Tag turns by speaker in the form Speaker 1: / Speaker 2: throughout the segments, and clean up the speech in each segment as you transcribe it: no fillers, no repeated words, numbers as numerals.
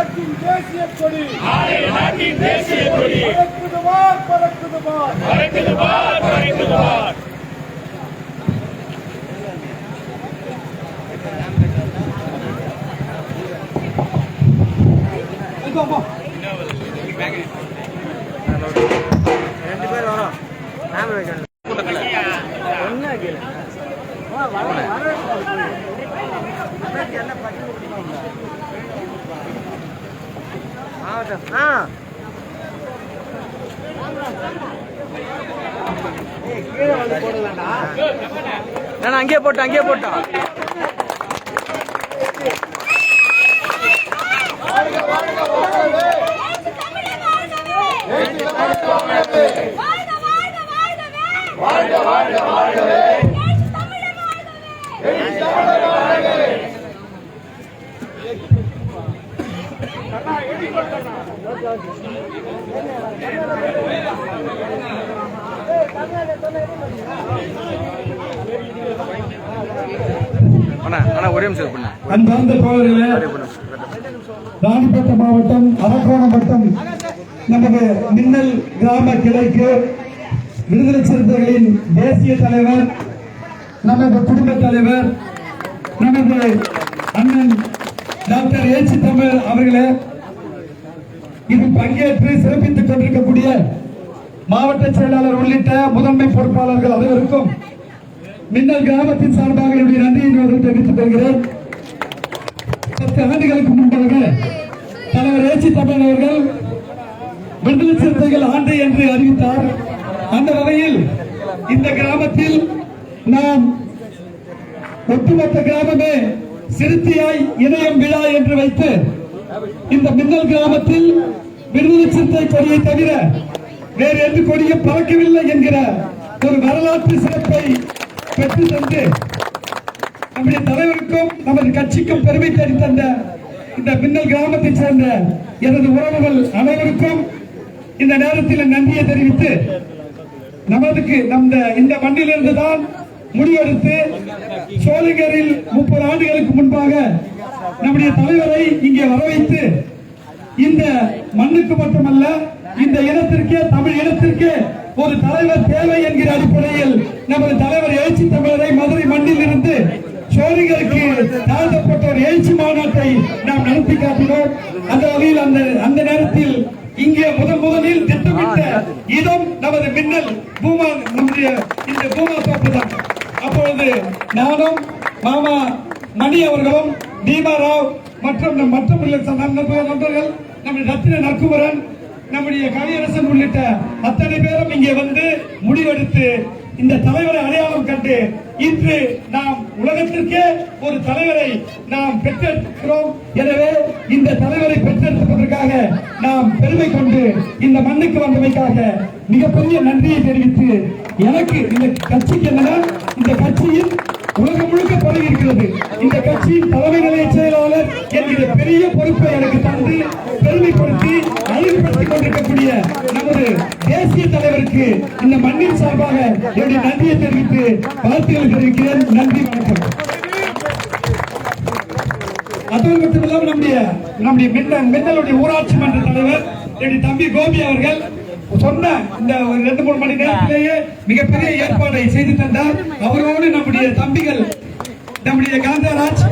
Speaker 1: நாட்டின் தேசிய கொடி பறக்குது பார்.
Speaker 2: ரெண்டு பேர் வரும் நாம வைக்கணும் அங்கேயே போட்டோம் ஒரே நிமிஷம்
Speaker 3: அன்பார்ந்த தோழர்களே, ராணிப்பேட்டை மாவட்டம் அரக்கோணம் வட்டம் நமது மின்னல் கிராம கிளைக்கு விடுதலை சிறுத்தைகளின் தேசிய தலைவர், நமது குடும்ப தலைவர், நமது அண்ணன் டாக்டர் ஏச்சி தமிழ் அவர்களே, இதில் பங்கேற்று சிறப்பித்துக் கொண்டிருக்கக்கூடிய மாவட்ட செயலாளர் உள்ளிட்ட முதன்மை பொறுப்பாளர்கள் அனைவருக்கும் மின்னல் கிராமத்தின் சார்பாக என்னுடைய நன்றியை தெரிவித்துக் கொள்கிறேன். 10 ஆண்டுகளுக்கு முன்பாக தலைவர் ஏச்சி தமிழ் அவர்கள் விடுதலை சிறுத்தைகள் ஆண்டு என்று அறிவித்தார். அந்த வகையில் இந்த கிராமத்தில் நாம் ஒட்டுமொத்த கிராமமே சிறுத்தையாய் இணையம் விழா என்று வைத்து இந்த மின்னல் கிராமத்தில் விடுதலை சிறுத்தை கொடியை தவிர வேறு எந்த கொடியும் பறக்கவில்லை என்கிற ஒரு வரலாற்று சிறப்பை பெற்று தந்து நம்முடைய தலைவருக்கும் நமது கட்சிக்கும் பெருமை தேடி தந்த இந்த மின்னல் கிராமத்தைச் சேர்ந்த எனது உறவுகள் அனைவருக்கும் இந்த நேரத்தில் நன்றியை தெரிவித்து, இந்த மண்ணிலிருந்து தான் முடிவெடுத்து சோளிங்கரில் 30 ஆண்டுகளுக்கு முன்பாக நம்முடைய தலைவரை இங்கே வரவைத்து இந்த மண்ணுக்கு மட்டுமல்ல இந்த இனத்திற்கே, தமிழ் இனத்திற்கே ஒரு தலைவர் தேவை என்கிற அடிப்படையில் நமது தலைவர் எழுச்சி தமிழரை மதுரை மண்ணில் இருந்து சோழிங்கருக்கு தாழ்த்தப்பட்ட ஒரு எழுச்சி மாநாட்டை நாம் நடத்தி காட்டினோம். அந்த வகையில் அந்த நேரத்தில் இங்கே முதலில் திட்டமிட்ட இடம் நமது மின்னல் பூமா, நம்முடைய இந்த பூமா தோப்பு தான். அப்பொழுது நானும் மாமா மணி அவர்களும் தீபா ராவ் மற்றும் நண்பர்கள், நம்முடைய ரத்தின நற்குமரன், நம்முடைய கவியரசன் உள்ளிட்ட அத்தனை பேரும் இங்கே வந்து முடிவெடுத்து இந்த தலைவரை அடையாளம் கண்டு இன்று நாம் உலகத்திற்கே ஒரு தலைவரை நாம் பெற்றெடுக்கிறோம். எனவே இந்த தலைவரை பெற்றெடுப்பதற்காக நாம் பெருமை கொண்டு இந்த மண்ணுக்கு வந்தமைக்காக மிகப்பெரிய நன்றியை தெரிவித்து, எனக்கு இந்த கட்சிக்கு என்னன்னா, இந்த கட்சியில் உலகம் முழுக்க பரவி இருக்கிறது. இந்த கட்சியின் தலைமை நிலைய செயலாளர் என்கிற பெரிய பொறுப்பை எனக்கு தந்து பெருமைப்படுத்தி அழகுபடுத்திக் கொண்டிருக்கக்கூடிய நமது தேசிய தலைவருக்கு இந்த மண்ணின் சார்பாக என்னுடைய நன்றியை தெரிவித்து வாழ்த்துக்கள் தெரிவிக்கிறேன். நன்றி, வணக்கம். அதோடு மட்டுமில்லாமல் நம்முடைய மின்னலுடைய ஊராட்சி மன்ற தலைவர் என்னுடைய தம்பி கோபி அவர்கள் சொன்ன இந்த 2-3 மணி நேரத்திலேயே மிகப்பெரிய ஏற்பாடை செய்து தந்தார். அவரோடு நம்முடைய தம்பிகள், நம்முடைய காந்தராஜ்,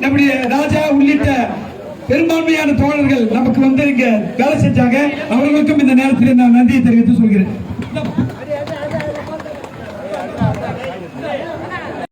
Speaker 3: நம்முடைய ராஜா உள்ளிட்ட பெரும்பான்மையான தோழர்கள் நமக்கு வந்து இங்க வேலை செஞ்சாங்க. அவர்களுக்கும் இந்த நேரத்தில் நான் நன்றியை தெரிவித்து சொல்கிறேன்.